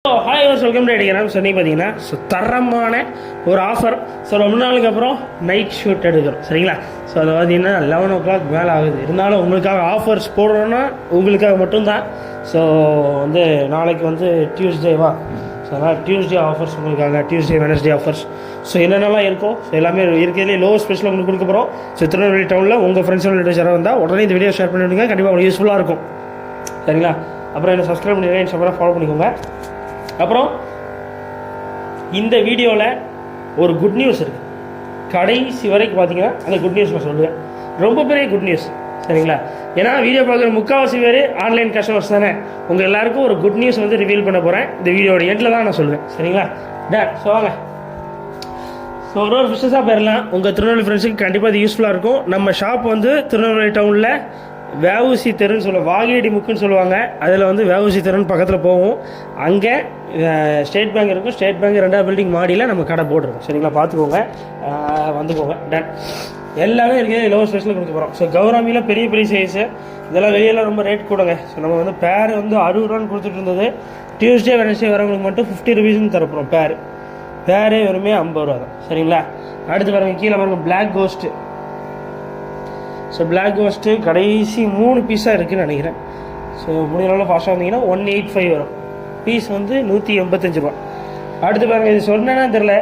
Hi welcome to அடிக்கிறேன் சொன்னி பார்த்தீங்கன்னா தரமான ஒரு ஆஃபர். ஸோ ரொம்ப நாளுக்கு அப்புறம் நைட் ஷூட் எடுக்கிறோம் சரிங்களா. ஸோ அது பார்த்தீங்கன்னா 11 o'clock மேலே ஆகுது. இருந்தாலும் உங்களுக்காக ஆஃபர்ஸ் போடுறோன்னா உங்களுக்காக மட்டும்தான். ஸோ வந்து நாளைக்கு வந்து டியூஸ்டேவா, ஸோ அதனால் டியூஸ்டே ஆஃபர்ஸ் உங்களுக்காக, டியூஸ்டே வெனஸ்டே ஆஃபர்ஸ். ஸோ என்னென்னலாம் இருக்கும், ஸோ எல்லாமே இருக்கிறதுலே லோ ஸ்பெஷலாக உங்களுக்கு கொடுக்க போகிறோம். ஸோ திருநெல்வேலி டவுனில் உங்கள் ஃப்ரெண்ட்ஸ் ரிலேட்டிவ்ஸ் வந்தால் உடனே இந்த வீடியோ ஷேர் பண்ணிவிடுங்க. கண்டிப்பாக உங்களுக்கு யூஸ்ஃபுல்லாக இருக்கும் சரிங்களா. அப்புறம் என்ன சப்ஸ்கிரைப் பண்ணிடுங்க, இன்ஸ்டாகிராம் ஃபாலோ பண்ணிக்கோங்க. அப்புறம் இந்த வீடியோவில் ஒரு குட் நியூஸ் இருக்குது. கடைசி வரைக்கும் பார்த்தீங்கன்னா அந்த குட் நியூஸ் நான் சொல்லுவேன். ரொம்ப பெரிய குட் நியூஸ் சரிங்களா. ஏன்னா வீடியோ பார்க்குற முக்கால்வாசி பேர் ஆன்லைன் கஸ்டமர்ஸ் தானே. உங்கள் எல்லாருக்கும் ஒரு குட் நியூஸ் வந்து ரிவீல் பண்ண போகிறேன். இந்த வீடியோட எண்டில் தான் நான் சொல்லுவேன் சரிங்களா. ஸோ வாங்க, ஸோ ஒரு பிஸ்னஸாக போயிடலாம். உங்கள் திருநெல்வேலி ஃப்ரெண்ட்ஸுக்கு கண்டிப்பாக இது யூஸ்ஃபுல்லாக இருக்கும். நம்ம ஷாப் வந்து திருநெல்வேலி டவுனில் வேவுசி தெருன்னு சொல்லுவாங்க, வாகேடி முக்குன்னு சொல்லுவாங்க. அதில் வந்து வேவுசி தெருன்னு பக்கத்தில் போவோம். அங்கே ஸ்டேட் பேங்க் இருக்கும். ஸ்டேட் பேங்க் 2வது பில்டிங் மாடியில் நம்ம கடை போட்டுருக்கோம் சரிங்களா. பார்த்துக்கோங்க, வந்துக்கோங்க. டன் எல்லாமே இருக்குது. லோ ஸ்பெஷலில் கொடுக்க போகிறோம். ஸோ கௌராமியில் பெரிய பெரிய சைஸு, இதெல்லாம் வெளியெல்லாம் ரொம்ப ரேட் கூடங்க. ஸோ நம்ம வந்து பேர் வந்து 60 ரூபான்னு கொடுத்துட்டு இருந்தது. டியூஸ்டே வெனஸ்டே வரவங்களுக்கு மட்டும் 50 rupeesன்னு தரப்போகிறோம். பேரே வெறுமே 50 ரூபா தான் சரிங்களா. அடுத்து பாருங்கள், கீழே பாருங்கள் black ghost. So black ghost கடைசி 3 பீஸாக இருக்குதுன்னு நினைக்கிறேன். ஸோ முடிஞ்சளவு ஃபாஸ்ட்டாக வந்தீங்கன்னா 185 வரும். பீஸ் வந்து 185 ரூபா. அடுத்து பாருங்கள், இது சொன்னேன்னா தெரில,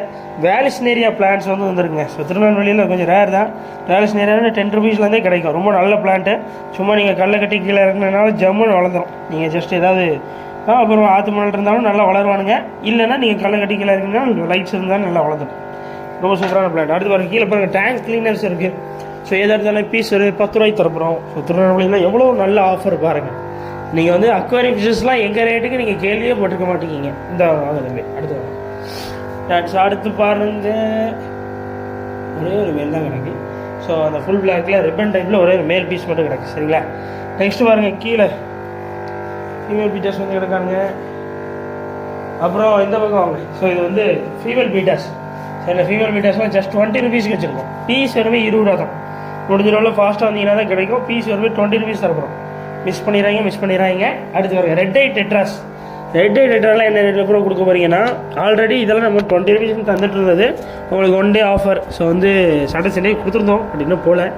வேலிஸ்னேரியா பிளான்ட்ஸ் வந்து வந்துருக்குங்க. ஸோ திருநெல்வேலியில் கொஞ்சம் ரேர் தான். வேலிஸ்னேரியான்னு 10 rupeesலேருந்தே கிடைக்கும். ரொம்ப நல்ல பிளான்ட்டு. சும்மா நீங்கள் கல்லை கட்டி கீழே இறங்கினால ஜம்முன்னு வளர்ந்துடும். நீங்கள் ஜஸ்ட் ஏதாவது அப்புறம் ஆற்று மணல் இருந்தாலும் நல்லா வளருவானுங்க. இல்லைன்னா நீங்கள் கல்லை கட்டி கீழே இறங்கினா லைட்ஸ் இருந்தாலும் நல்லா வளர்ந்துடும். ரொம்ப சூப்பரான பிளான்ட். அடுத்து பாருங்கள், கீழே பாருங்கள் டேங்க் கிளீனர்ஸ் இருக்குது. ஸோ எதாக இருந்தாலும் பீஸ் ஒரு 10 ரூபாய்க்கு தரப்போகிறோம். ஸோ திருநெல்வேலியில் எவ்வளோ நல்ல ஆஃபர் பாருங்கள். நீங்கள் வந்து அக்வாரியம் ஃபிஷஸ்லாம் எங்கள் ரேட்டுக்கு நீங்கள் கேள்வியே போட்டிருக்க மாட்டேங்கிங்க. இந்த வாங்குறது அடுத்து வாங்க. அடுத்து பாருங்க, ஒரே ஒரு மேல் தான் கிடக்கு. ஸோ அந்த ஃபுல் பிளாக்கில் ரிப்பன் டைப்பில் ஒரே ஒரு மேல் பீஸ் மட்டும் கிடக்கு சரிங்களா. நெக்ஸ்ட்டு பாருங்கள், கீழே ஃபீமேல் பீட்டர்ஸ் வந்து கிடக்காங்க. அப்புறம் இந்த பக்கம் வாங்க. ஸோ இது வந்து ஃபீமேல் பீட்டர்ஸ். சரி, ஃபீமேல் பீட்டர்ஸ்லாம் ஜஸ்ட் 20 rupeesக்கு வச்சுருக்கோம். பீஸ் வெறுமே 20 ரூபா தான். முடிஞ்சளவு ஃபாஸ்ட்டாக வந்தீங்கன்னா தான் கிடைக்கும். பீஸ் வெறுமே 20 rupees தரப்போம். மிஸ் பண்ணிடுறாங்க. அடுத்து பாருங்கள், ரெட் ஐ டெட்ராஸ். ரெட் ஐ டெட்ராலாம் என்ன ரேட்டில் கூட கொடுக்க போகிறீங்கன்னா, ஆல்ரெடி இதெல்லாம் நம்ம 20 rupees தந்துட்டு இருந்தது. உங்களுக்கு 1 day ஆஃபர். ஸோ வந்து சண்டே கொடுத்துருந்தோம், அப்படி இன்னும் போல.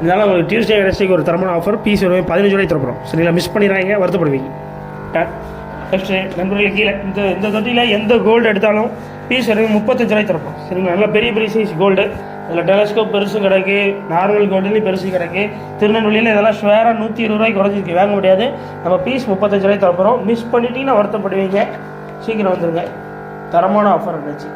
இதனால் உங்களுக்கு டியூஸ்டே வெனஸ்டேக்கு ஒரு தரமான ஆஃபர். பீஸ் வெறுமே 15 ரூபாய்க்கு தரப்போம் சரிங்களா. மிஸ் பண்ணிடுறாங்க, வருத்தப்படுவீங்க. நெக்ஸ்ட்டு நண்பர்கள், கீழே இந்த தொட்டியில் எந்த கோல்டு எடுத்தாலும் பீஸ் வரைக்கும் 35 ரூபாய்க்கு தரப்போம் சரிங்களா. நல்லா பெரிய பெரிய சைஸ் கோல்டு. அதில் டெலஸ்கோப் பெருசும் கிடக்கு, நார்மல் கோல்டுலேயும் பெருசு கிடக்கு. திருநெல்வேலியில் இதெல்லாம் ஷுவராக 120 ரூபாய்க்கு குறைஞ்சிருக்கு, வாங்க முடியாது. நம்ம பீஸ் 35 ரூபாய்க்கு தரப்போகிறோம். மிஸ் பண்ணிட்டீங்கன்னா வருத்தப்படுவீங்க. சீக்கிரம் வந்துடுங்க, தரமான ஆஃபர் இருந்துச்சு.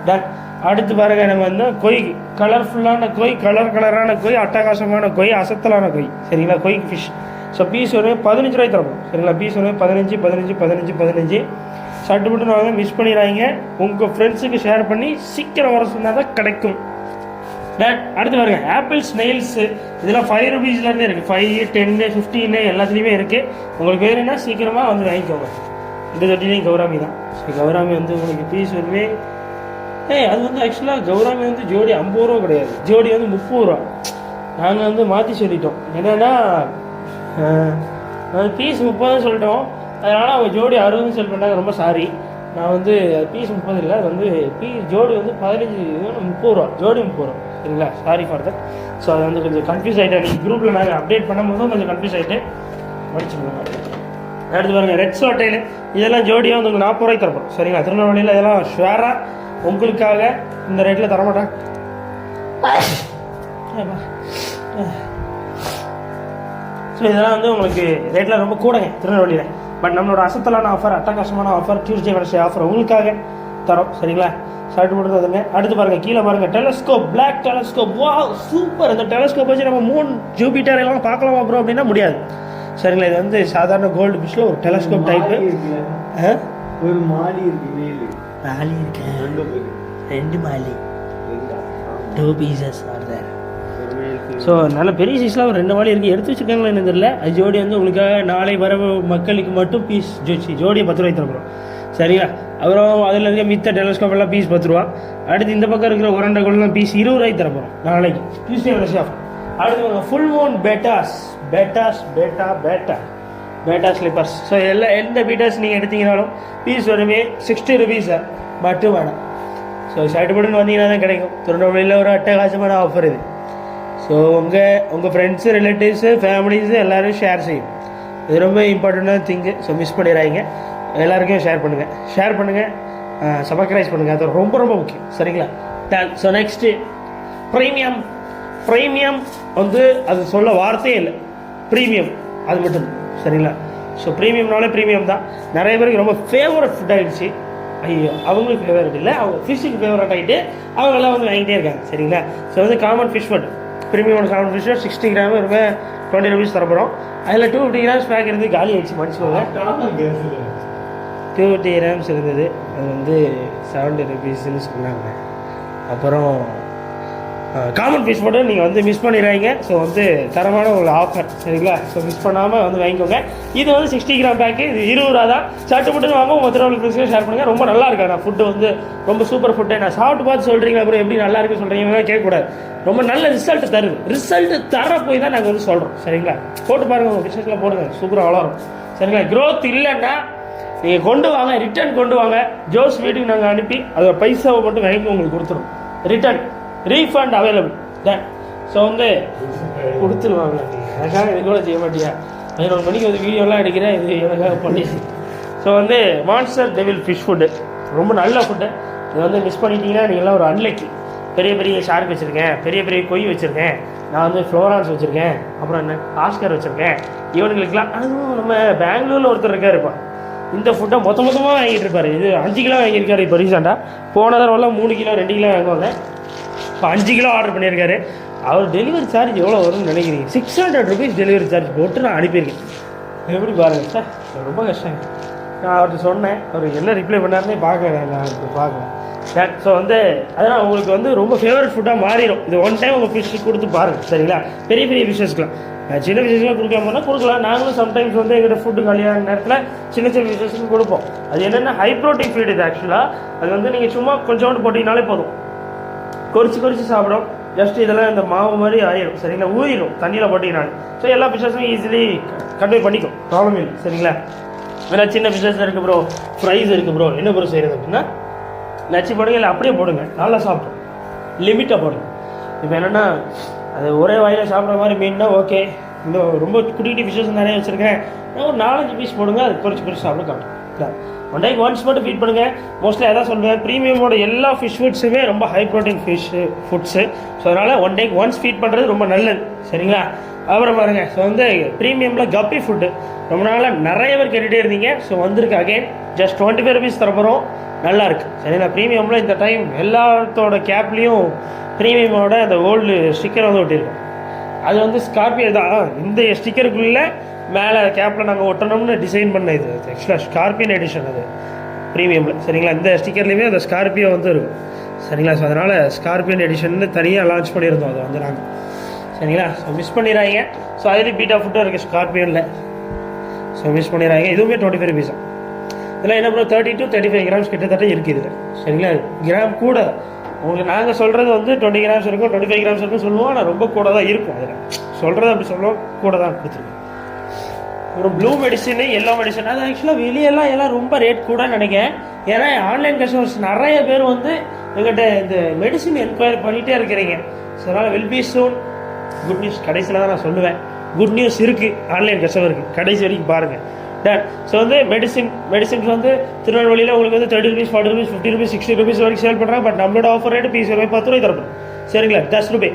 டன். அடுத்து பாருங்கள், நம்ம வந்து கொய், கலர்ஃபுல்லான கொய், கலரான கொய், அட்டகாசமான கொய், அசத்தலான கொய் சரிங்களா. கொய் ஃபிஷ். ஸோ பீஸ் ஒரு 15 ரூபாய்க்கு தரப்போம் சரிங்களா. பீஸ் ஒரு 15 சட்டு மட்டும் வாங்க, மிஸ் பண்ணிடுறாங்க. உங்கள் ஃப்ரெண்ட்ஸுக்கு ஷேர் பண்ணி சீக்கிரம் வர சொன்னால் தான் கிடைக்கும். அடுத்து பாருங்க, ஆப்பிள் ஸ்னெயில்ஸு. இதெல்லாம் 5 rupeesலேருந்தே இருக்குது. 5, 10, 15 எல்லாத்துலேயுமே இருக்குது. உங்களுக்கு வேணும்னா சீக்கிரமாக வந்து வாங்கிக்கோங்க. இந்த தொட்டிலையும் கௌராமி தான். ஸோ கௌராமி வந்து உங்களுக்கு பீஸ் வருமே, அது வந்து ஆக்சுவலாக கௌராமி வந்து ஜோடி 50 ரூபா கிடையாது, ஜோடி வந்து 30 ரூபா. நாங்கள் வந்து மாற்றி சொல்லிட்டோம். என்னென்னா பீஸ் 30 சொல்லிட்டோம். அதனால் அவங்க ஜோடி 60 செல் பண்ணாங்க. ரொம்ப சாரி. நான் வந்து பீஸ் 30 இல்லை, அது வந்து ஜோடி வந்து 15, 30 ரூபா, ஜோடி 30 ரூபா சரிங்களா. Sorry for that. ஸோ அது வந்து கொஞ்சம் கன்ஃபியூஸ் ஆகிட்டேன். நீங்கள் குரூப்பில் நாங்கள் அப்டேட் பண்ணும்போதும் கொஞ்சம் கன்ஃபியூஸ் ஆகிட்டு படிச்சுக்கோங்க. அடுத்து பாருங்கள், ரெட் சோட்டையில் இதெல்லாம் ஜோடியாக வந்து உங்களுக்கு 40 ரூபாய்க்கு தரப்போம் சரிங்களா. திருநெல்வேலியில் இதெல்லாம் ஷுவராக உங்களுக்காக இந்த ரேட்டில் தரமாட்டேன். ஸோ இதெல்லாம் வந்து உங்களுக்கு ரேட்டில் ரொம்ப கூடங்க திருநெல்வேலியில். பட் நம்மளோட அசத்தலான ஆஃபர், அட்டகாசமான ஆஃபர், டியூஸ்டே வெனஸ்டே ஆஃபர் உங்களுக்காக தரோம் சரிங்களா. ஷர்ட் போட்டு வந்துங்க. அடுத்து பாருங்கள், கீழே பாருங்கள், டெலஸ்கோப், பிளாக் டெலஸ்கோப். வா சூப்பர். இந்த டெலஸ்கோப் வச்சு நம்ம மூன், ஜூபிட்டர் எல்லாம் பார்க்கலாமா ப்ரோ அப்படின்னா முடியாது சரிங்களா. இது வந்து சாதாரண கோல்டு ஃபிஷ்ஷில் ஒரு டெலஸ்கோப் டைப்பு. ஒரு மாலி இருக்கு, மாலி இருக்கு, 2 மாலி, 2 pieces are there. ஸோ நல்ல பெரிய சைஸில் ஒரு 2 மாலி இருக்குது. எடுத்து வச்சுருக்காங்களா என்ன தெரியல. அது ஜோடி வந்து உங்களுக்காக நாளை வர மக்களுக்கு மட்டும் பீஸ் ஜோடியை 10 ரூபாய்க்கு தரப்போம் சரிங்களா. அப்புறம் அதில் இருக்க மித்த டெலஸ்கோப் எல்லாம் பீஸ் 10 ரூபா. அடுத்து இந்த பக்கம் இருக்கிற உரண்டை கோல்லாம் பீஸ் 20 ரூபாய்க்கு தரப்போம் நாளைக்கு டியூஸ்டே வெனஸ்டே ஆஃபர். அடுத்து ஃபுல் மூன் பேட்டா. பேட்டா ஸ்லிப்பர்ஸ். ஸோ எந்த பீட்டர்ஸ் நீங்கள் எடுத்தீங்கனாலும் பீஸ் வருமே 60 rupees மட்டும் வேணாம். ஸோ சட்டுப்பட்டுன்னு வந்தீங்கன்னா தான் கிடைக்கும். திருநெல்வேலியில் ஒரு அட்டகாசமான ஆஃபர் இது. ஸோ உங்கள் ஃப்ரெண்ட்ஸு, ரிலேட்டிவ்ஸு, ஃபேமிலிஸு எல்லோரும் ஷேர் செய்யும். இது ரொம்ப இம்பார்ட்டண்ட்டான திங்கு. ஸோ மிஸ் பண்ணிடாதீங்க. எல்லாருக்கும் ஷேர் பண்ணுங்கள், சப்ஸ்கிரைப் பண்ணுங்கள். அது ரொம்ப ரொம்ப முக்கியம். சரிங்களா? ஸோ நெக்ஸ்ட்டு ப்ரீமியம் வந்து அது சொல்ல வார்த்தையே இல்லை. ப்ரீமியம் அது மட்டும். சரிங்களா? ஸோ ப்ரீமியம்னாலே ப்ரீமியம் தான். நிறைய பேருக்கு ரொம்ப ஃபேவரட் ஃபுட் ஆகிடுச்சு. ஐயோ, அவங்களுக்கு ஃபேவரட் இல்லை, அவங்க ஃபிஷ்ஷுக்கு ஃபேவரட் ஆகிட்டு அவங்கெல்லாம் வந்து வாங்கிட்டே இருக்காங்க. சரிங்களா? ஸோ வந்து common fish food, premium common fish food 60 gram ரொம்ப 20 rupees தரப்போகிறோம். அதில் 250 grams பேக் இருந்து காலி ஆகிடுச்சு. மன்னிச்சுக்கோங்க. 250 grams இருந்தது. அது வந்து 70 rupeesன்னு சொன்னாங்க. அப்புறம் காமன் ஃபிஷ் ஃபுட்டு நீங்கள் வந்து மிஸ் பண்ணிடுறாங்க. ஸோ வந்து தரமான ஒரு ஆஃபர். சரிங்களா? ஸோ மிஸ் பண்ணாமல் வந்து வாங்கிக்கோங்க. இது வந்து 60 கிராம் பேக்கு. இது 20 ரூபா தான். சட்டுப்பட்டுன்னு வாங்க. உங்கள் திருவள்ளூர் ஃப்ரெண்ட்ஸ்க்கு ஷேர் பண்ணுங்கள். ரொம்ப நல்லா இருக்கா நான் ஃபுட்டு வந்து ரொம்ப சூப்பர் ஃபுட்டு. நான் சாப்பிட்டு பார்த்து சொல்கிறீங்களா அப்புறம் எப்படி நல்லா இருக்குன்னு சொல்கிறீங்க கேட்கக்கூடாது. ரொம்ப நல்ல ரிசல்ட் தருது. ரிசல்ட்டு தர போய் தான் நாங்கள் வந்து சொல்கிறோம். சரிங்களா? போட்டு பாருங்கள், உங்கள் பிஸ்னஸில் போடுங்க, சூப்பராக வளரும். சரிங்களா? க்ரோத் இல்லைன்னா நீங்கள் கொண்டு வாங்க, ரிட்டர்ன் கொண்டு வாங்க. ஜோஸ் வீட்டுக்கு நாங்கள் அனுப்பி அதோட பைசாவை மட்டும் வாங்கி உங்களுக்கு கொடுத்துரும். ரிட்டர்ன் ரீஃபண்ட் அவைலபிள் தான். ஸோ வந்து கொடுத்துருவாங்க. எனக்காக இது கூட செய்ய மாட்டியா? 11 மணிக்கு வந்து வீடியோலாம் எடுக்கிறேன், இது எனக்காக பண்ணி. ஸோ வந்து மான்ஸ்டர் டெவில் ஃபிஷ் ஃபுட்டு ரொம்ப நல்ல ஃபுட்டு. இது வந்து மிஸ் பண்ணிட்டீங்கன்னா நீங்கள்லாம் ஒரு அன்லக்கி. பெரிய பெரிய ஷார்க் வச்சுருக்கேன், பெரிய பெரிய கொய் வச்சுருக்கேன், நான் வந்து ஃப்ளோரான்ஸ் வச்சுருக்கேன், அப்புறம் என்ன ஆஸ்கர் வச்சுருக்கேன். இவனுங்களுக்குலாம் அதுவும் நம்ம பெங்களூரில் ஒருத்தர் இருக்காருப்பா, இந்த ஃபுட்டை மொத்தமாக வாங்கிட்டு இருப்பார். இது 5 கிலோ வாங்கியிருக்காரு இப்போ ரீசெண்டாக. போன தடவை 3 கிலோ 2 கிலோ வாங்குவாங்க. இப்போ 5 கிலோ ஆர்டர் பண்ணியிருக்காரு. அவர் டெலிவரி சார்ஜ் எவ்வளோ வரும்னு நினைக்கிறீங்க? 600 rupees டெலிவரி சார்ஜ் போட்டு நான் அனுப்பியிருக்கேன். எப்படி பாருங்கள் சார், ரொம்ப கஷ்டம். நான் அவர்கிட்ட சொன்னேன், அவர் என்ன ரிப்ளை பண்ணாருன்னே பார்க்கல. நான் இப்போ பார்க்குறேன். ஸோ வந்து அதனால் உங்களுக்கு வந்து ரொம்ப ஃபேவரட் ஃபுட்டாக மாறிடும். இது ஒன் டைம் உங்கள் ஃபிஷ்ஷு கொடுத்து பாருங்கள். சரிங்களா? பெரிய பெரிய ஃபிஷ்ஷஸ்க்குலாம் சின்ன ஃபிஷ்ஷஸ்லாம் கொடுக்காமனா கொடுக்கலாம். நாங்களும் சம்டைம்ஸ் வந்து எங்கிட்ட ஃபுட்டு காலியான நேரத்தில் சின்ன சின்ன ஃபிஷ்ஷஸ்க்கு கொடுப்போம். அது என்னென்னா ஹை ப்ரோட்டீன் ஃபீட். இது ஆக்சுவலாக அது வந்து நீங்கள் சும்மா கொஞ்சோண்டு போட்டிங்கனாலே போதும், கொறிச்சு சாப்பிடும். ஜஸ்ட் இதெல்லாம் இந்த மாவு மாதிரி ஆயிடும். சரிங்களா? ஊறிடும் தண்ணியில் போட்டிங்கனாலும். ஸோ எல்லா ஃபிஷ்ஷஸும் ஈஸிலி கன்வே பண்ணிக்கும், ப்ராப்ளம் இல்லை. சரிங்களா? ஏன்னா சின்ன ஃபிஷ்ஷஸ் இருக்குது ப்ரோ, ஃப்ரைஸ் இருக்குது ப்ரோ, என்ன ப்ரோ செய்கிறது அப்படின்னா நச்சு போடுங்க, இல்லை அப்படியே போடுங்க, நல்லா சாப்பிடும். லிமிட்டாக போடுங்க. இப்போ என்னென்னா அது ஒரே வாயில் சாப்பிட்ற மாதிரி மீன்னா ஓகே. இந்த ரொம்ப குட்டி குட்டி ஃபிஷ்ஷஸ் நிறைய வச்சுருக்கேன், ஒரு 4-5 பீஸ் போடுங்க, அது குறைச்சி சாப்பிட காட்டும். ஒன் டைம் ஒன்ஸ் மட்டும் ஃபீட் பண்ணுங்கள். மோஸ்ட்லி அதான் சொல்லுவேன், ப்ரீமியமோட எல்லா ஃபிஷ் ஃபுட்ஸுமே ரொம்ப ஹை ப்ரோட்டீன் ஃபுட்ஸு. ஸோ அதனால் ஒன் டைம் ஒன்ஸ் ஃபீட் பண்ணுறது ரொம்ப நல்லது. சரிங்களா? அப்புறம் பாருங்கள், ஸோ வந்து ப்ரீமியமில் கப்பி ஃபுட்டு ரொம்ப நாளாக நிறைய பேர் கேட்டுகிட்டே இருந்தீங்க. ஸோ வந்திருக்கு அகைன். Just 25 rupees தரப்போகிறோம். நல்லாயிருக்கு. சரிங்களா? ப்ரீமியமில் இந்த டைம் எல்லாத்தோட கேப்லேயும் ப்ரீமியமோட அந்த ஓல்டு ஸ்டிக்கர் வந்து ஒட்டியிருக்கோம். அது வந்து ஸ்கார்பியோ தான். இந்த ஸ்டிக்கருக்குள்ளே மேலே கேப்பில் நாங்கள் ஒட்டணும்னு டிசைன் பண்ண இது ஆக்சுவலாக ஸ்கார்பியன் எடிஷன் அது ப்ரீமியமில். சரிங்களா? இந்த ஸ்டிக்கர்லேயுமே அந்த ஸ்கார்பியோ வந்து இருக்கும். சரிங்களா? ஸோ அதனால் ஸ்கார்பியன் எடிஷன் தனியாக லான்ச் பண்ணியிருந்தோம் அது வந்து நாங்கள். சரிங்களா? ஸோ மிஸ் பண்ணிடுறாங்க. ஸோ அதுலேயும் பீட்டா ஃபுட்டும் இருக்குது ஸ்கார்பியனில். ஸோ மிஸ் பண்ணிடுறாங்க. இதுவுமே 25 rupees. இதெல்லாம் என்ன பண்ணுறோம், 30 to 35 grams கிட்டத்தட்ட இருக்குது இதில். சரிங்களா? கிராம் கூட உங்களுக்கு நாங்கள் சொல்கிறது வந்து 20 grams இருக்கும், 25 grams இருக்கும் சொல்லுவோம். ஆனால் ரொம்ப கூட தான் இருக்கும். அதில் சொல்கிறது அப்படி சொல்லுவோம், கூட தான் கொடுத்துருக்கோம். ஒரு ப்ளூ மெடிசன், எல்லோ மெடிசன், அது ஆக்சுவலாக வெளியெல்லாம் எல்லாம் ரொம்ப ரேட் கூட நினைக்கிறேன். ஏன்னா ஆன்லைன் கஸ்டமர்ஸ் நிறைய பேர் வந்து எங்கிட்ட இந்த மெடிசன் என்கொயரி பண்ணிகிட்டே இருக்கிறீங்க. ஸோ அதனால் will be soon. Good news கடைசியில் தான் நான் சொல்லுவேன். குட் நியூஸ் இருக்குது ஆன்லைன் கஸ்டமருக்கு, கடைசி வரைக்கும் பாருங்கள். டன். ஸோ வந்து மெடிசின்ஸ் வந்து திருநெல்வேலியில் உங்களுக்கு வந்து 30 rupees, 40 rupees, 50 rupees, 60 rupees வரைக்கும் சேல் பண்ணுறாங்க. பட் நம்மளோட ஆஃபர் ரேட்டு பீஸ் 10 ரூபாய் தரப்போம். சரிங்களா? 10 ரூபாய்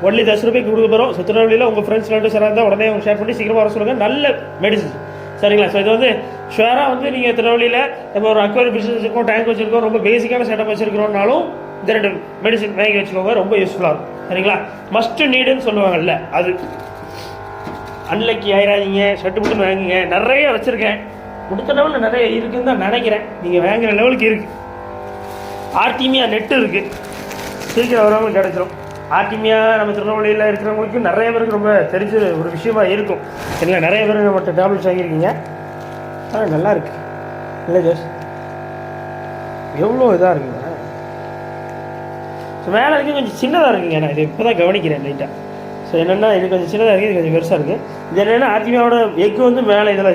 ஒன்லி 10 ரூபாய்க்கு கொடுக்க போகிறோம். ஸோ திருநெல்வேலியில் உங்கள் ஃப்ரெண்ட்ஸ் சார் இருந்தால் உடனே அவங்க ஷேர் பண்ணி சீக்கிரமாக வர சொல்லுங்கள். நல்ல மெடிசன்ஸ். சரிங்களா? ஸோ இது வந்து ஷுவராக வந்து நீங்கள் திருநெல்வேலியில் நம்ம ஒரு அக்வாரி பிஸ்னஸ் வச்சுருக்கோம், டேங்க் வச்சுருக்கோம், ரொம்ப பேசிக்கான செட்டப் வச்சுருக்கிறோம்னாலும் இந்த 2 மெடிசன் வாங்கி வச்சுக்கோங்க, ரொம்ப யூஸ்ஃபுல்லாக இருக்கும். சரிங்களா? மஸ்ட் நீடுன்னு சொல்லுவாங்கல்ல, அது அன்லக்கி ஆயிடாதீங்க. ஷர்ட்டு மட்டும் வாங்குங்க. நிறைய வச்சுருக்கேன், கொடுத்த லெவலில் நிறைய இருக்குதுன்னு தான் நினைக்கிறேன். நீங்கள் வாங்குகிற லெவலுக்கு இருக்குது. ஆர்டிமியா நெட்டு இருக்குது, சீக்கிரம் வரவங்களுக்கு கிடச்சிரும். ஆர்டிமியா நம்ம திருநெல்வேலியில் இருக்கிறவங்களுக்கு நிறைய பேருக்கு ரொம்ப தெரிஞ்ச ஒரு விஷயமா இருக்கும். சரிங்களா? நிறைய பேர் நம்மகிட்ட டேப்லெட்ஸ் வாங்கியிருக்கீங்க. ஆனால் நல்லா இருக்கு இல்லை ஜோஸ்? எவ்வளோ இதாக இருக்குங்க. ஸோ மேலே இருக்கு கொஞ்சம் சின்னதாக இருக்குங்க. நான் இது இப்போ தான் கவனிக்கிறேன் லைட்டாக. ஸோ என்னென்னா இது கொஞ்சம் சின்னதாக இருக்குது, இது கொஞ்சம் பெருசாக இருக்குது. இது என்னென்னா ஆர்டிமியாவோட எக்கு வந்து மேலே இதில்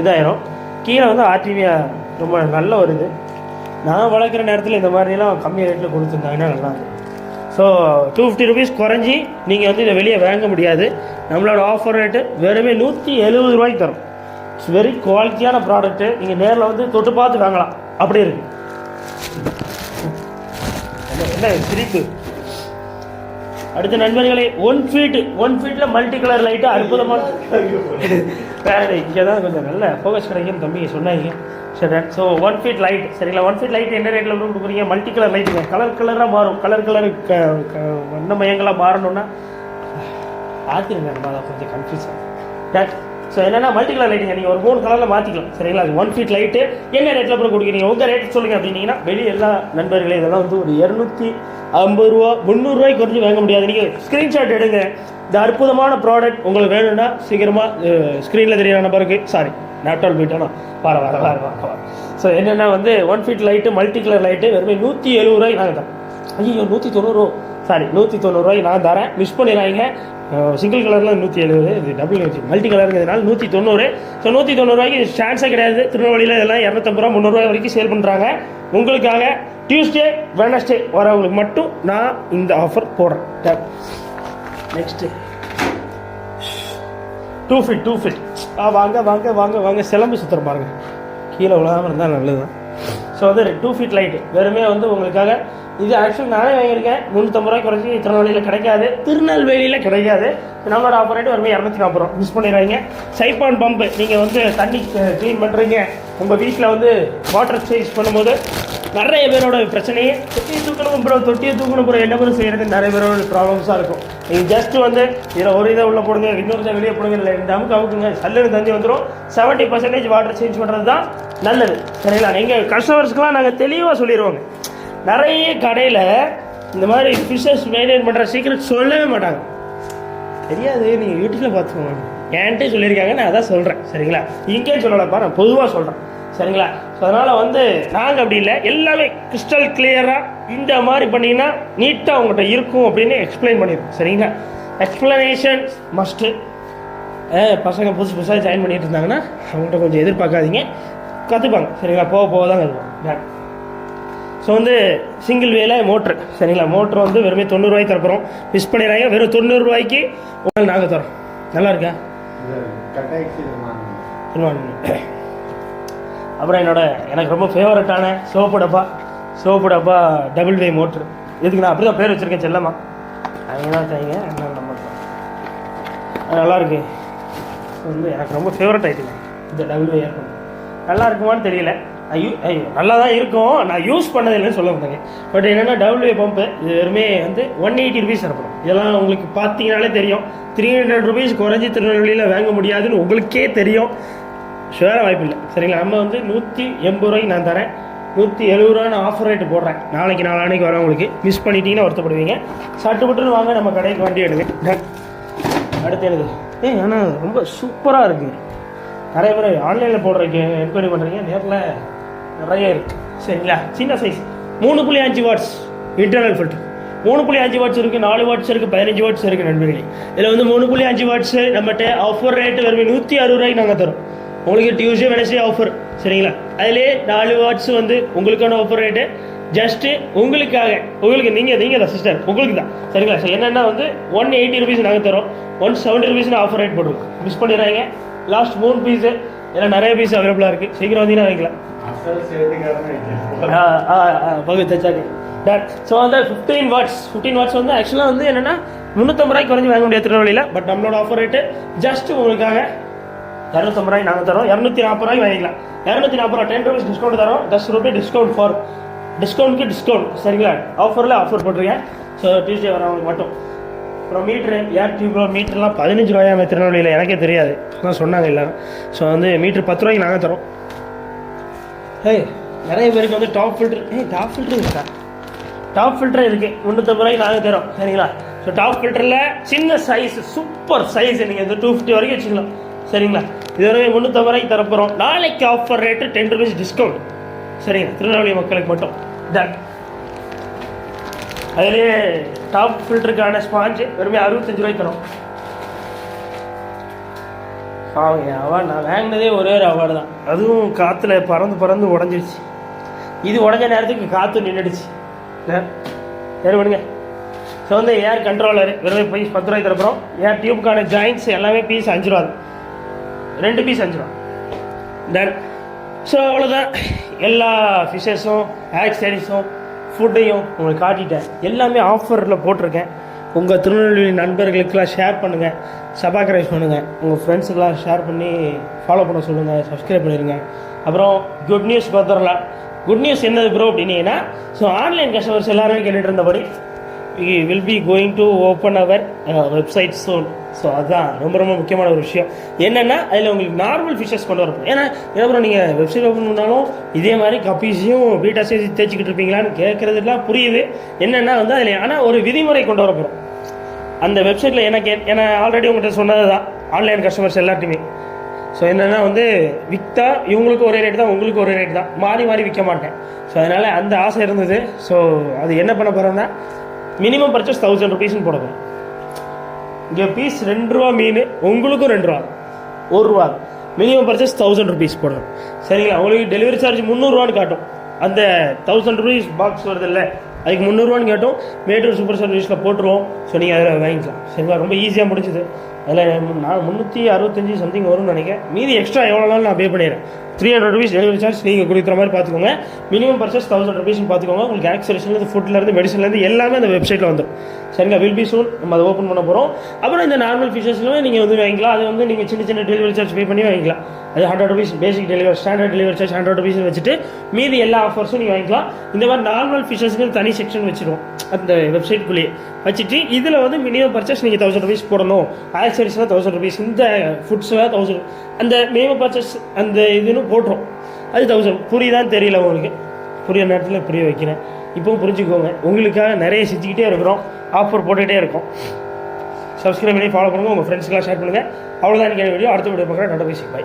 இதாயிரும், கீழே வந்து ஆர்டிமியா ரொம்ப நல்ல ஒரு இது. நான் வளர்க்குற நேரத்தில் இந்த மாதிரிலாம் கம்மி ரேட்டில் கொடுத்துருந்தாங்கன்னா நல்லாயிருக்கும். ஸோ 250 rupees குறைஞ்சி நீங்கள் வந்து இதை வெளியே வாங்க முடியாது. நம்மளோட ஆஃபர் ரேட்டு வெறுமே 170 ரூபாய்க்கு தரும். இட்ஸ் வெரி குவாலிட்டியான ப்ராடக்ட்டு. நீங்கள் நேரில் வந்து தொட்டு பார்த்து வாங்கலாம், அப்படி இருக்கு. என்ன சிரிப்பு. அடுத்த நண்பர்களே, 1 ஃபீட்டில் மல்டி கலர் லைட்டு அற்புதமான வேறு இங்கே தான் கொஞ்சம் நல்ல ஃபோக்கஸ் கிடைக்குன்னு தம்பி சொன்னாங்க. சரி, ஸோ 1 feet லைட் சரிங்களா. 1 feet லைட் என்ன ரேட்டில் கொடுக்குறீங்க? மல்டி கலர் லைட்டுங்க, கலராக மாறும். கலர் வண்ண மயங்களாக மாறணும்னா பார்த்துருங்க, நம்ம அதை கொஞ்சம் கன்ஃபியூஸ் ஆகும். ஸோ என்னென்னா மல்டி கலர் லைட்டுங்க, நீங்கள் ஒரு 3 கலரில் மாற்றிக்கலாம் சரிங்களா. 1 feet லைட்டு என்ன ரேட்டில் அப்புறம் கொடுக்குறீங்க? உங்கள் ரேட்டு சொல்லுங்கள் அப்படின்னீங்கன்னா வெளியே எல்லா நண்பர்களே இதெல்லாம் வந்து ஒரு 250 ரூபா 300 ரூபாய்க்கு குறைஞ்சி வாங்க முடியாது. நீங்கள் ஸ்க்ரீன்ஷாட் எடுங்க. இந்த அற்புதமான ப்ராடக்ட் உங்களுக்கு வேணும்னா சீக்கிரமாக ஸ்க்ரீனில் தெரியாத நம்பருக்கு, சாரி நாட்டால் போயிட்டோன்னா வர. ஸோ என்னென்னா வந்து 1 feet light multi colour light வெறுமே 170 ரூபாய்க்கு நாங்கள் தரோம். ஐயோ 190, சாரி 190 ரூபாய்க்கு நான் தரேன். மிஸ் பண்ணிடுறாங்க. சிங்கிள் கலரில் 170, இது டபுள் மல்டி கலருங்கிறதுனால 190. ஸோ 190 ரூபாய்க்கு சான்ஸே கிடையாது. திருநெல்வேலியில் இதெல்லாம் 250 ரூபா 300 ரூபாய் வரைக்கும் சேல் பண்ணுறாங்க. உங்களுக்காக டியூஸ்டே வெட்னஸ்டே வரவங்களுக்கு மட்டும் நான் இந்த ஆஃபர் போடுறேன். நெக்ஸ்ட்டு 2 feet வாங்க வாங்க வாங்க வாங்க சிலம்பு சுத்தரம் பாருங்க, கீழே விழாமல் இருந்தால் நல்லது தான். ஸோ வந்து 2 feet லைட்டு வெறுமே வந்து உங்களுக்காக. இது ஆக்சுவலி நானே வாங்கியிருக்கேன் 350 ரூபாய்க்கு குறைச்சி. திருநெல்வேலியில் கிடைக்காது. நம்மளோட ஆஃபர் ரேட்டு வெறுமே 240 ரூபா. மிஸ் பண்ணிடுறாங்க. சைப்பான் பம்பு நீங்கள் வந்து தண்ணி க்ளீன் பண்ணுறீங்க, உங்கள் வீட்டில் வந்து வாட்டர் சேஞ்ச் பண்ணும்போது நிறைய பேரோட பிரச்சனையே தொட்டியை தூக்கணும் ப்ரோ என்ன பண்ண செய்கிறது, நிறைய பேரோட ப்ராப்ளம்ஸாக இருக்கும். நீங்கள் ஜஸ்ட் வந்து இதில் ஒரு இதை உள்ளே போடுங்க, இன்னொரு இதை வெளியே போடுங்க, இல்லை அமுக்குங்க, சல்லுன்னு தண்ணி வந்துடும். 70% வாட்டர் சேஞ்ச் பண்ணுறது தான் நல்லது சரிங்களா. எங்கள் கஸ்டமர்ஸ்க்கெலாம் நாங்கள் தெளிவாக சொல்லிடுவோங்க. நிறைய கடையில் இந்த மாதிரி ஃபிஷ்ஷஸ் மெயின்டைன் பண்ணுற சீக்கிரம் சொல்லவே மாட்டாங்க. தெரியாது, நீங்கள் யூடியூப்பில் பார்த்துக்கோங்க. என்கிட்டே சொல்லியிருக்காங்க, நான் அதான் சொல்கிறேன் சரிங்களா. இங்கே சொல்லலப்பா, நான் பொதுவாக சொல்கிறேன் சரிங்களா. ஸோ அதனால் வந்து நாங்கள் அப்படி இல்லை, எல்லாமே கிறிஸ்டல் கிளியராக இந்த மாதிரி பண்ணிங்கன்னா நீட்டாக உங்கள்கிட்ட இருக்கும் அப்படின்னு எக்ஸ்பிளைன் பண்ணியிருக்கோம் சரிங்களா. Explanation must. பசங்க புதுசாக ஜாயின் பண்ணிட்டு இருந்தாங்கன்னா அவங்கள்ட்ட கொஞ்சம் எதிர்பார்க்காதீங்க, கற்றுப்பாங்க சரிங்களா. போக தான் கற்றுப்பாங்க. ஸோ வந்து சிங்கிள் வேலை மோட்ரு சரிங்களா. மோட்ரு வந்து வெறுமே 90 ரூபாய்க்கு தரப்போகிறோம். மிஸ் பண்ணிடுறாங்க. வெறும் 90 ரூபாய்க்கு உங்களுக்கு நாங்கள் தரோம். நல்லா இருக்கா? அப்புறம் எனக்கு ரொம்ப ஃபேவரட்டான சோப்பு டப்பா டபுள் வே மோட்ரு. இதுக்கு நான் அப்படி தான் பேர் வச்சுருக்கேன் செல்லம்மா. அவங்க தான் செய்யுங்க, என்ன நம்ம நல்லாயிருக்கு. வந்து எனக்கு ரொம்ப ஃபேவரட் ஆகிட்டுங்க இந்த டபுள் வே ஏற்படும். நல்லா இருக்குமான்னு தெரியல. ஐயோ நல்லா தான் இருக்கும், நான் யூஸ் பண்ணதில்லைன்னு சொல்ல மாட்டேங்க. பட் என்னென்னா டபுள் வே பம்பு இது வெறுமே வந்து 180 rupees தரப்படும். இதெல்லாம் உங்களுக்கு பார்த்தீங்கனாலே தெரியும். 300 rupees குறைஞ்சி திருநெல்வேலியில் வாங்க முடியாதுன்னு உங்களுக்கே தெரியும். ஷுவராக வாய்ப்பு இல்லை சரிங்களா. நம்ம வந்து 180 ரூபாய்க்கு நான் தரேன். 170 ரூபான்னு ஆஃபர் ரேட்டு போடுறேன். நாளைக்கு வரவங்களுக்கு மிஸ் பண்ணிட்டீங்கன்னா வருத்தப்படுவீங்க. சட்டுப்பட்டுன்னு வாங்க, நம்ம கடைக்கு வண்டி எடுங்க. அடுத்து எனக்கு ஆனால் ரொம்ப சூப்பராக இருக்குங்க. நிறைய பேர் ஆன்லைனில் போடுறதுக்கு என்கொயரி பண்ணுறீங்க, நேரில் நிறைய இருக்குது சரிங்களா. சின்ன size 3.5 watts internal filter. 3.5 watts இருக்குது, 4 watts இருக்குது, 15 watts இருக்குது நண்பர்களே. இதில் வந்து 3.5 watts நம்மகிட்ட ஆஃபர் ரேட்டு வெறும் 160 ரூபாய்க்கு நாங்கள் தரோம். உங்களுக்கு டியூஸ்டே வெனஸ்டே ஆஃபர் சரிங்களா. அதிலே 4 watts வந்து உங்களுக்கான ஆஃபர் ரேட்டு ஜஸ்ட்டு உங்களுக்கு நீங்கள் தான் சிஸ்டர், உங்களுக்கு தான் சரிங்களா. ஸோ என்னென்னா வந்து 180 rupees நாங்கள் தரோம். 170 rupees ஆஃபர் ரேட் போட்டுருக்கோம். மிஸ் பண்ணிடுறாங்க. லாஸ்ட் 3 பீஸு, இதெல்லாம் நிறைய பீஸ் அவைலபிளாக இருக்குது. சீக்கிரம் வந்தீங்கன்னா வைக்கலாம். ஸோ வந்து 15 watts வந்து ஆக்சுவலாக வந்து என்னென்னா 350 ரூபாய்க்கு குறைஞ்சி வாங்க முடியாது திருநெல்வேலியில். பட் நம்மளோட ஆஃபர் ரேட்டு ஜஸ்ட் உங்களுக்காக 250 ரூபாய்க்கு நாங்கள் தரோம். 240 ரூபாய்க்கு வாங்கிக்கலாம். 240 ரூபா 10 rupees டிஸ்கவுண்ட் தரோம். 10 ரூபாய் டிஸ்கவுண்ட் சரிங்களா. ஆஃபர் போட்டிருக்கேன். ஸோ டியூஸ்டே வரவங்களுக்கு மட்டும். அப்புறம் மீட்ரு ஏர் டியூப்ல மீட்டர்லாம் 15 ரூபாயாமே திருநெல்வேலியில், எனக்கே தெரியாது, அதான் சொன்னாங்க எல்லாரும். ஸோ வந்து மீட்ரு 10 ரூபாய்க்கு நாங்கள் தரோம். நிறைய பேருக்கு வந்து டாப் ஃபில்ட்ரு இருக்கா? டாப் ஃபில்டர் இருக்குது 350 ரூபாய்க்கு நாங்கள் தரோம் சரிங்களா. ஸோ டாப் ஃபில்டரில் சின்ன சைஸ், சூப்பர் சைஸ், நீங்கள் வந்து 250 வரைக்கும் வச்சுக்கலாம் சரிங்களா. இது வரைக்கும் 350 ரூபாய்க்கு தரப்போகிறோம். நாளைக்கு ஆஃபர் ரேட்டு 10 rupees டிஸ்கவுண்ட் சரிங்களா, திருநெல்வேலி மக்களுக்கு மட்டும். அதுலேயே டாப் ஃபில்டருக்கான ஸ்பாஞ்சு வெறுமே 65 ரூபாய்க்கு தரும். அவங்க அவார்டு நான் வாங்கினதே ஒரே ஒரு அவார்டு தான், அதுவும் காற்றுல பறந்து உடஞ்சிருச்சு. இது உடஞ்ச நேரத்துக்கு காற்று நின்றுடுச்சு. சரி விடுங்க. ஸோ வந்து ஏர் கண்ட்ரோலரு வெறும் பீஸ் 10 ரூபாய்க்கு தரப்போம். ஏர் டியூப்க்கான ஜாயின்ட்ஸ் எல்லாமே பீஸ் 5 ரூபா, 2 பீஸ் 5 ரூபா. தென் ஸோ அவ்வளோதான். எல்லா ஃபிஷ்ஷஸும் ஆக்சரிஸும் ஃபுட்டையும் உங்களுக்கு காட்டிட்டேன். எல்லாமே ஆஃபரில் போட்டிருக்கேன். உங்கள் திருநெல்வேலி நண்பர்களுக்கெல்லாம் ஷேர் பண்ணுங்கள், சப்ஸ்கிரைப் பண்ணுங்கள், உங்கள் ஃப்ரெண்ட்ஸுக்கெல்லாம் ஷேர் பண்ணி ஃபாலோ பண்ண சொல்லுங்கள், சப்ஸ்கிரைப் பண்ணிடுங்க. அப்புறம் குட் நியூஸ் பார்த்துடலாம். குட் நியூஸ் என்னது ப்ரோ அப்படின்னீங்கன்னா, ஸோ ஆன்லைன் கஸ்டமர்ஸ் எல்லாருமே கேட்டுட்டு இருந்தபடி we will be going to open our website soon. So அதுதான் ரொம்ப முக்கியமான ஒரு விஷயம். என்னென்னா அதில் உங்களுக்கு நார்மல் ஃபிஷஸ் கொண்டு வரப்போம். ஏன்னா அப்புறம் நீங்கள் வெப்சைட் ஓப்பன் பண்ணாலும் இதே மாதிரி கப்பீஸையும் பீட்டாஸையும் தேய்ச்சிக்கிட்டு இருப்பீங்களான்னு கேட்குறதுலாம் புரியுது. என்னென்னா வந்து அதில் ஆனால் ஒரு விதிமுறை கொண்டு வரப்போகிறோம் அந்த வெப்சைட்டில். ஏன்னா ஆல்ரெடி உங்கள்கிட்ட சொன்னது தான் ஆன்லைன் கஸ்டமர்ஸ் எல்லாத்தையுமே. ஸோ என்னென்னா வந்து விற்றா இவங்களுக்கு ஒரே ரேட்டு தான், உங்களுக்கு ஒரே ரேட்டு தான், மாறி விற்க மாட்டேன். ஸோ அதனால் அந்த ஆசை இருந்தது. ஸோ அது என்ன பண்ண போகிறோன்னா, மினிமம் பர்ச்சேஸ் 1000 ருபீஸ்ன்னு போட போகிறோம். இங்கே பீஸ் 2 ரூபா மீன், உங்களுக்கும் 2 ரூபா, 1 ரூபா. மினிமம் பர்ச்சேஸ் 1000 ருபீஸ் போடணும். சரிங்களா? உங்களுக்கு டெலிவரி சார்ஜ் 300 காட்டும். அந்த 1000 ருபீஸ் பாக்ஸ் வருது இல்லை, அதுக்கு 300 கேட்டோம். மேட்டூர் சூப்பர் சர்வீஸில் போட்டுருவோம். ஸோ நீங்கள் அதில் வாங்கிக்கலாம். சரிங்களா? ரொம்ப ஈஸியாக முடிஞ்சுது. அதில் நான் 365 சம்திங் வரும்னு நினைக்கிறேன். மீதி எக்ஸ்ட்ரா எவ்வளோ நாள் நான் பே பண்ணிடுறேன். 300 ருபீஸ் டெலிவரி சார்ஜ் நீங்கள் கொடுக்குற மாதிரி பார்த்துக்கோங்க. மினிமம் பர்ச்சேஸ் 1000 ருபீஸ்னு பார்த்துக்கோங்க. உங்களுக்கு ஆக்சரிஸ்லேருந்து ஃபுட்லேருந்து மெடிசன்லேருந்து எல்லாமே அந்த வெப்சைட்டில் வந்துடும். சரிங்களா? வில் பி சூன் நம்ம அதை ஓப்பன் பண்ண போகிறோம். அப்புறம் இந்த நார்மல் ஃபீச்சர்ஸ்லுமே நீங்கள் வந்து வாங்கிக்கலாம். அது வந்து நீங்கள் சின்ன டெலிவரி சார்ஜ் பே பண்ணி வாங்கிக்கலாம். அது 100 rupees basic delivery, standard delivery charge 100 rupees வச்சுட்டு மீதி எல்லா ஆஃபர்ஸும் நீங்கள் வாங்கிக்கலாம். இந்த மாதிரி நார்மல் ஃபீச்சர்ஸ்க்கு தனி செக்ஷன் வச்சுருவோம் அந்த வெப்சைட்குள்ளேயே வச்சுட்டு, இதில் வந்து மினிமம் பர்ச்சேஸ் நீங்கள் 1000 ருபீஸ் போடணும். ஆக்சரிஸ்லாம் 1000 ருபீஸ், இந்த ஃபுட்ஸ்லாம் 1000, அந்த மினிமம் பர்ச்சேஸ் அந்த இதுன்னு போட்டுரும். அது 1000. புரியுதான்னு தெரியல உங்களுக்கு, புரியுற நேரத்தில் புரிய வைக்கிறேன். இப்போவும் புரிஞ்சுக்கோங்க. உங்களுக்காக நிறைய செஞ்சுக்கிட்டே இருக்கிறோம், ஆஃபர் போட்டுகிட்டே இருக்கோம். சப்ஸ்கிரைப் பண்ணி ஃபாலோ பண்ணுங்கள், உங்கள் ஃப்ரெண்ட்ஸ்க்கெலாம் ஷேர் பண்ணுங்கள். அவ்வளோதான் இன்றைக்கி வீடியோ. அடுத்த வீடியோ பார்க்குறேன். Tata bye.